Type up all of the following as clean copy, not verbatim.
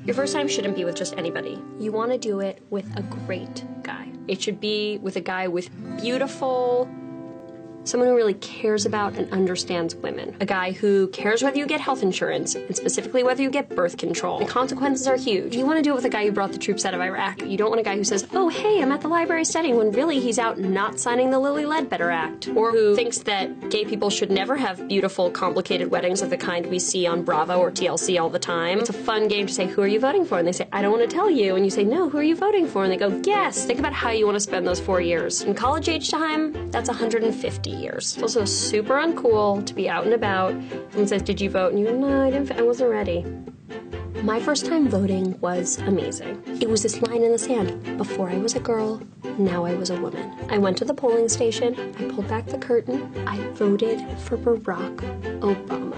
Your first time shouldn't be with just anybody. You want to do it with a great guy. It should be with a guy with someone who really cares about and understands women. A guy who cares whether you get health insurance, and specifically whether you get birth control. The consequences are huge. You want to do it with a guy who brought the troops out of Iraq. You don't want a guy who says, oh, hey, I'm at the library studying, when really he's out not signing the Lily Ledbetter Act. Or who thinks that gay people should never have beautiful, complicated weddings of the kind we see on Bravo or TLC all the time. It's a fun game to say, who are you voting for? And they say, I don't want to tell you. And you say, no, who are you voting for? And they go, guess. Think about how you want to spend those 4 years. In college age time, that's 150 years. It's also super uncool to be out and about. Someone says, did you vote? And you go, no, I wasn't ready. My first time voting was amazing. It was this line in the sand. Before I was a girl, now I was a woman. I went to the polling station, I pulled back the curtain, I voted for Barack Obama.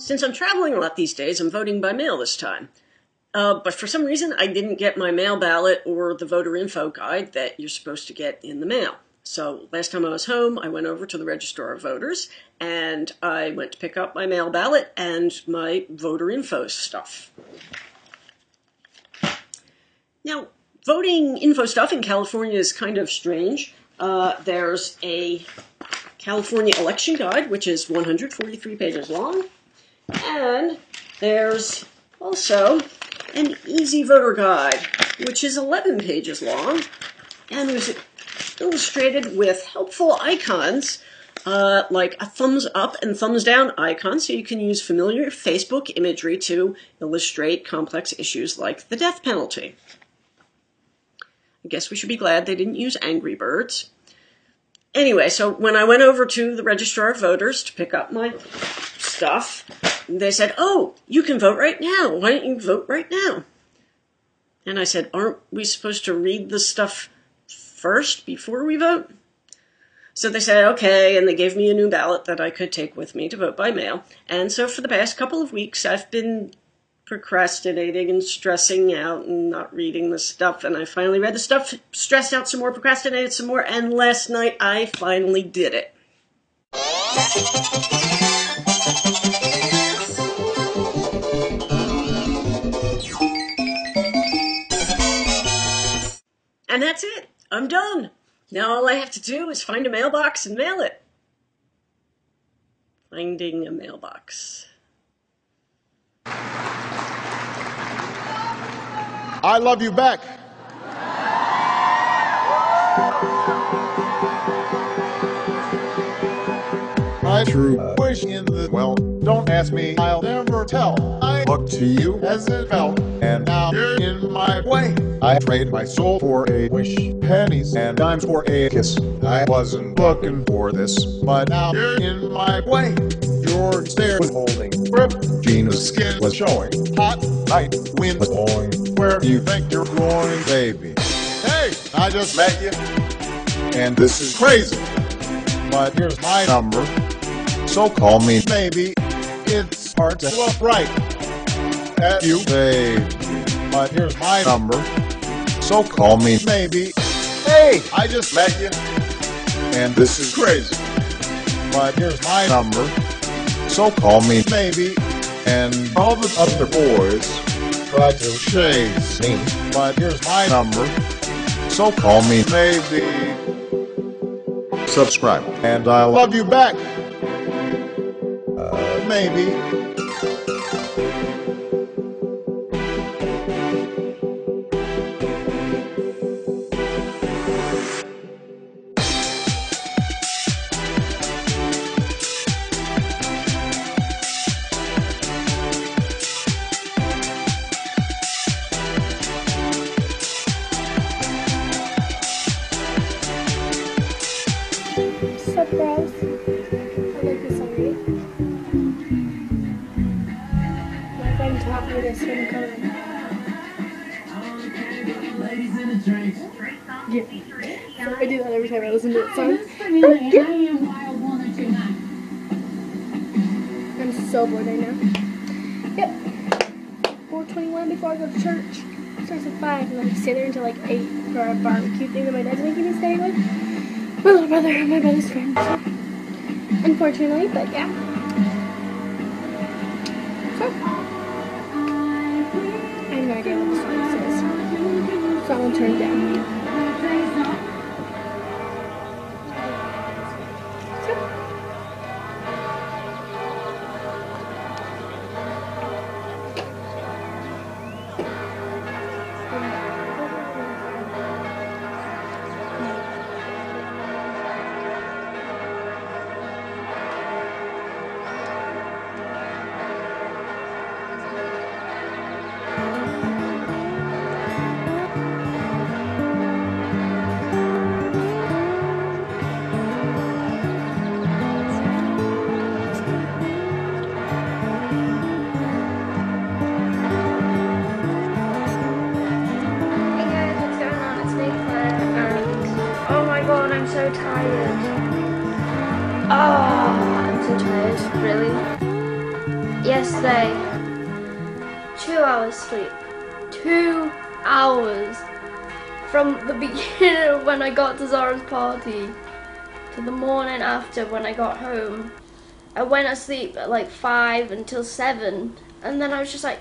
Since I'm traveling a lot these days, I'm voting by mail this time. But for some reason, I didn't get my mail ballot or the voter info guide that you're supposed to get in the mail. So last time I was home, I went over to the Registrar of Voters, and I went to pick up my mail ballot and my voter info stuff. Now, voting info stuff in California is kind of strange. There's a California election guide, which is 143 pages long, and there's also an easy voter guide, which is 11 pages long, and was illustrated with helpful icons, like a thumbs up and thumbs down icon, so you can use familiar Facebook imagery to illustrate complex issues like the death penalty. I guess we should be glad they didn't use Angry Birds. Anyway, so when I went over to the Registrar of Voters to pick up my stuff, they said, oh, you can vote right now. Why don't you vote right now? And I said, aren't we supposed to read the stuff first before we vote? So they said, okay, and they gave me a new ballot that I could take with me to vote by mail. And so for the past couple of weeks, I've been procrastinating and stressing out and not reading the stuff. And I finally read the stuff, stressed out some more, procrastinated some more, and last night I finally did it. And that's it. I'm done. Now all I have to do is find a mailbox and mail it. Finding a mailbox. I love you back. My true wish in the well, don't ask me, I'll never tell. I look to you as it felt, and now you're in my way. I trade my soul for a wish, pennies and dimes for a kiss. I wasn't looking for this, but now you're in my way. Your stare was holding grip, Gina's skin was showing. Hot night, wind was blowing. Where do you think you're going, baby? Hey, I just met you, and this is crazy. But here's my number, so call me maybe. It's hard to look right at you, baby. But here's my number, so call me maybe. Hey, I just met you, and this is crazy. But here's my number, so call me maybe. And all the other boys try to chase me, but here's my number, so call me maybe. Subscribe, and I love you back. Maybe. Sup guys, I like this already. My friend taught me this when coming. Yeah, so I do that every time I listen to that song. I'm so bored right now. Yep, 4:21 before I go to church. It starts at 5 and then I stay there until like 8 for a barbecue thing that my dad's making me stay with. My little brother and my brother's friend. Unfortunately, but yeah. So, I have no idea what the song says. So I'm gonna turn it down. I'm so tired. Oh, I'm so tired, really. Yesterday, 2 hours sleep. 2 hours. From the beginning of when I got to Zara's party to the morning after when I got home. I went to sleep at like 5 until 7, and then I was just like,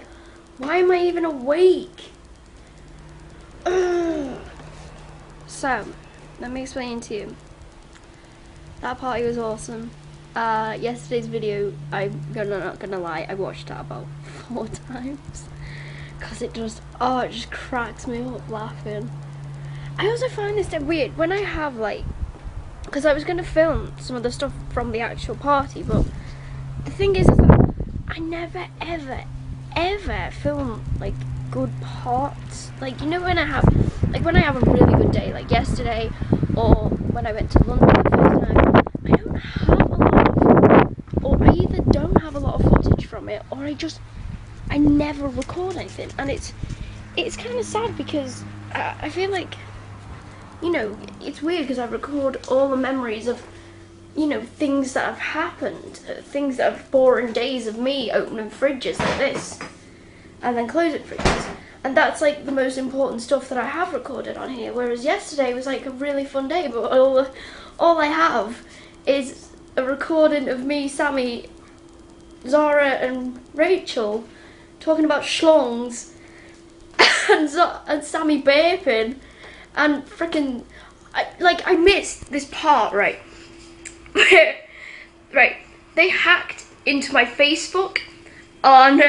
why am I even awake? So, let me explain to you. That party was awesome. Yesterday's video, I'm not gonna lie, I watched that about 4 times. Cause it just cracks me up laughing. I also find this dead weird when I have like, cause I was gonna film some of the stuff from the actual party, but the thing is that I never ever film like good parts. Like, you know, when I have a really good day, like yesterday, or when I went to London the first time, I don't have a lot of, or I either don't have a lot of footage from it, or I never record anything, and it's kind of sad because I feel like, you know, it's weird because I record all the memories of, you know, things that have happened, things that are boring days of me opening fridges like this, and then closing fridges. And that's like the most important stuff that I have recorded on here. Whereas yesterday was like a really fun day, but all I have is a recording of me, Sammy, Zara and Rachel talking about schlongs and Sammy burping and freaking, I missed this part, right? Right, they hacked into my Facebook on,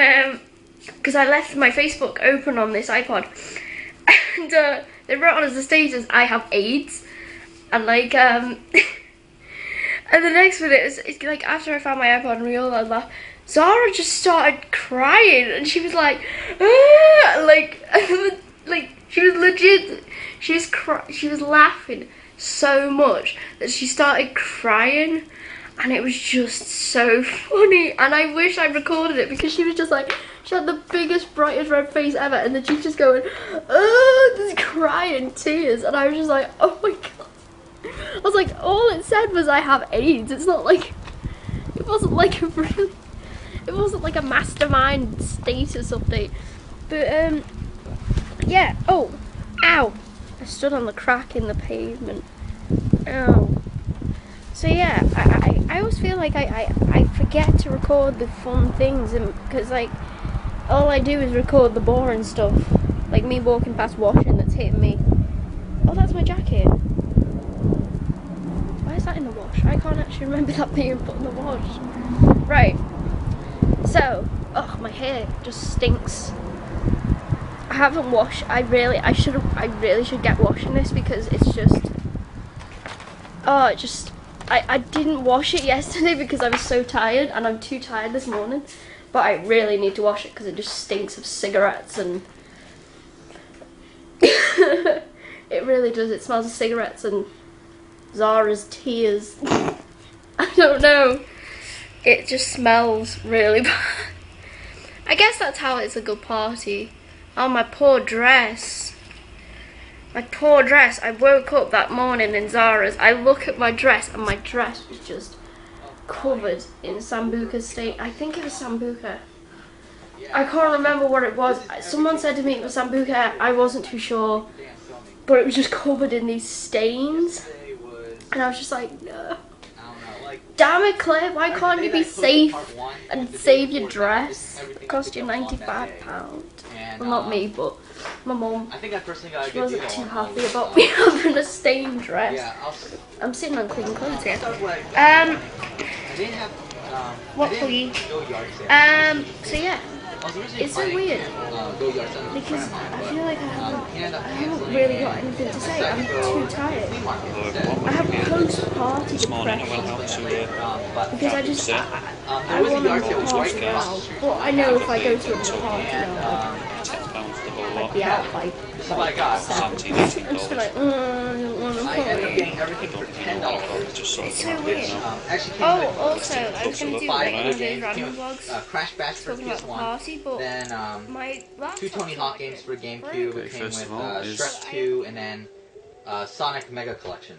because I left my Facebook open on this iPod, and they wrote on as a status, I have AIDS, and like, and the next minute, it's like, after I found my iPod and realized that, Zara just started crying, and she was like, ah! like, she was legit, she was laughing so much that she started crying, and it was just so funny, and I wish I recorded it, because she was just like, she had the biggest, brightest red face ever, and then she's just going, oh, just crying tears, and I was just like, oh my god. I was like, all it said was I have AIDS. It's not like, it wasn't like a really, it wasn't like a mastermind status update. But, yeah, oh, ow. I stood on the crack in the pavement. Ow. So yeah, I always feel like I forget to record the fun things, and because like, all I do is record the boring stuff, like me walking past washing that's hitting me. Oh, that's my jacket. Why is that in the wash? I can't actually remember that being put in the wash. Right. So, oh, my hair just stinks. I haven't washed. I really should get washing this, because it's just, oh, it just, I didn't wash it yesterday because I was so tired, and I'm too tired this morning. But I really need to wash it because it just stinks of cigarettes, and it really does. It smells of cigarettes and Zara's tears. I don't know. It just smells really bad. I guess that's how it's a good party. Oh, my poor dress. My poor dress. I woke up that morning in Zara's. I look at my dress, and my dress was just covered in Sambuca stain. I think it was Sambuca. I can't remember what it was. Someone said to me it was Sambuca. I wasn't too sure, but it was just covered in these stains, and I was just like, no. damn it, Claire, why can't you be safe and save your dress? It cost you £95. Well, not me, but my mum. She wasn't too happy about me having a stained dress. I'm sitting on clean clothes here. What for you? So yeah. It's so weird because I feel like I haven't really got anything to say. I'm too tired. I have post-party depression because I want to party now. But I know if I go to a party now, I'd be out by like 7. I'm just like, I don't want to party. It's so weird. Oh, also, I was going to do like one of those random vlogs talking about the party, but my laptop. 2 Tony Hawk games for GameCube. It came with Shrek 2 and then Sonic Mega Collection.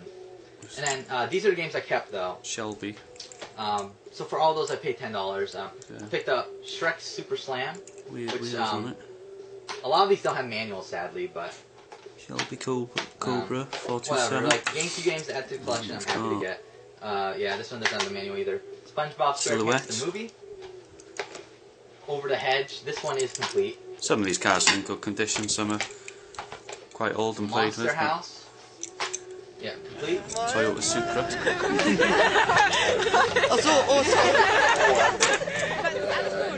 And then these are the games I kept though. Shelby. So for all those I paid $10. I picked up Shrek Super Slam, which a lot of these don't have manuals sadly, but Shelby Cobra 427. Whatever, like GameCube games to add to the collection, I'm happy to get. Yeah, this one doesn't have the manual either. SpongeBob SquarePants the movie. Over the Hedge. This one is complete. Some of these cars are in good condition. Some are quite old and played with. Monster House. Yeah, complete. Toyota Supra.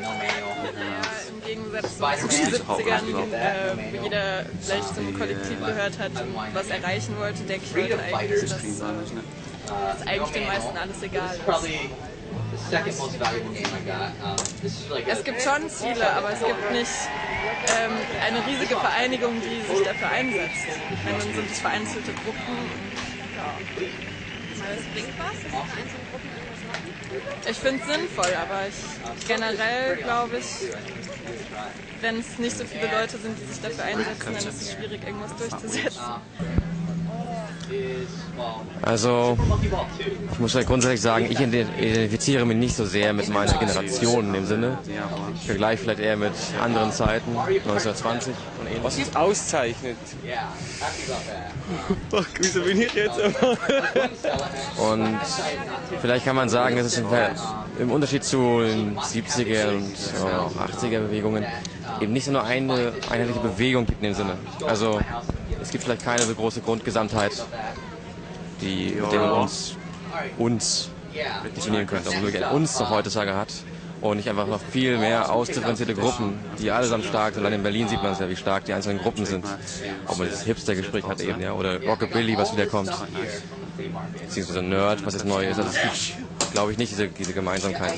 No manual. Im Gegensatz zu den 70ern, wo jeder gleich zum Kollektiv gehört hat und was erreichen wollte, denke ich heute eigentlich, dass eigentlich den meisten alles egal ist. Es gibt schon Ziele, aber es gibt nicht eine riesige Vereinigung, die sich dafür einsetzt. Wenn dann sind es vereinzelte Gruppen. Ja. Das bringt was, dass vereinzelte Gruppen irgendwas machen? Ich finde es sinnvoll, aber generell glaube ich, wenn es nicht so viele Leute sind, die sich dafür einsetzen, dann ist es schwierig, irgendwas durchzusetzen. Also, ich muss ja grundsätzlich sagen, ich identifiziere mich nicht so sehr mit meiner Generation in dem Sinne. Ich vergleiche vielleicht eher mit anderen Zeiten, 1920 und ähnliches. Was uns auszeichnet. Ach, wieso bin ich jetzt immer? Und vielleicht kann man sagen, dass es im Unterschied zu den 70er und auch 80er Bewegungen eben nicht nur eine einheitliche Bewegung gibt in dem Sinne. Also, es gibt vielleicht keine so große Grundgesamtheit, mit der man uns definieren könnte, also wirklich uns noch heutzutage hat und nicht einfach noch viel mehr ausdifferenzierte Gruppen, die allesamt stark sind. Allein in Berlin sieht man es ja, wie stark die einzelnen Gruppen sind. Ob man dieses Hipster-Gespräch hat eben, ja, oder Rockabilly, was wiederkommt, beziehungsweise Nerd, was jetzt neu ist. Also es gibt, glaube ich, nicht diese Gemeinsamkeit,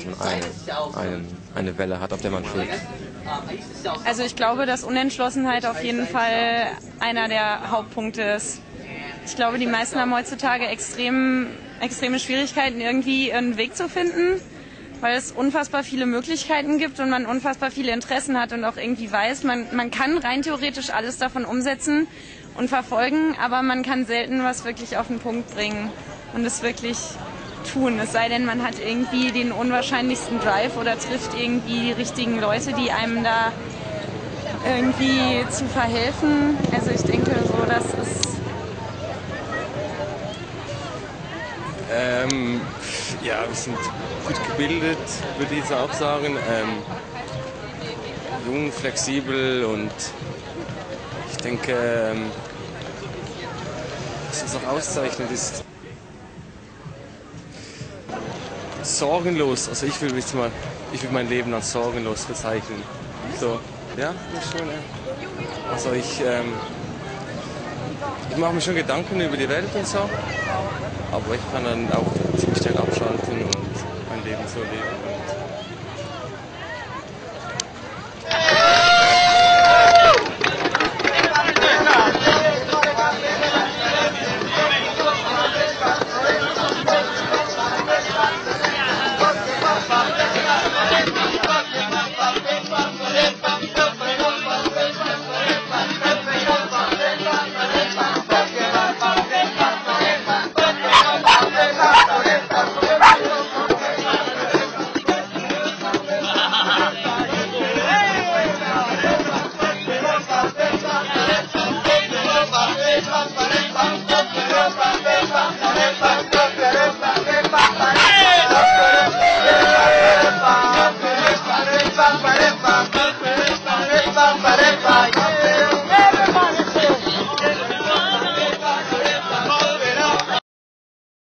dass man eine Welle hat, auf der man schwebt. Also ich glaube, dass Unentschlossenheit auf jeden Fall einer der Hauptpunkte ist. Ich glaube, die meisten haben heutzutage extreme Schwierigkeiten, irgendwie ihren Weg zu finden, weil es unfassbar viele Möglichkeiten gibt und man unfassbar viele Interessen hat und auch irgendwie weiß, man kann rein theoretisch alles davon umsetzen und verfolgen, aber man kann selten was wirklich auf den Punkt bringen und es wirklich tun. Es sei denn, man hat irgendwie den unwahrscheinlichsten Drive oder trifft irgendwie die richtigen Leute, die einem da irgendwie zu verhelfen. Also ich denke so, das ist... Ja, wir sind gut gebildet, würde ich jetzt auch sagen. Jung, flexibel und ich denke, was uns auch auszeichnet ist, sorgenlos. Also ich will mein Leben als sorgenlos bezeichnen. So, ja, schon, ja. Also ich mache mir schon Gedanken über die Welt und so, aber ich kann dann auch ziemlich schnell abschalten und mein Leben so leben. Papa.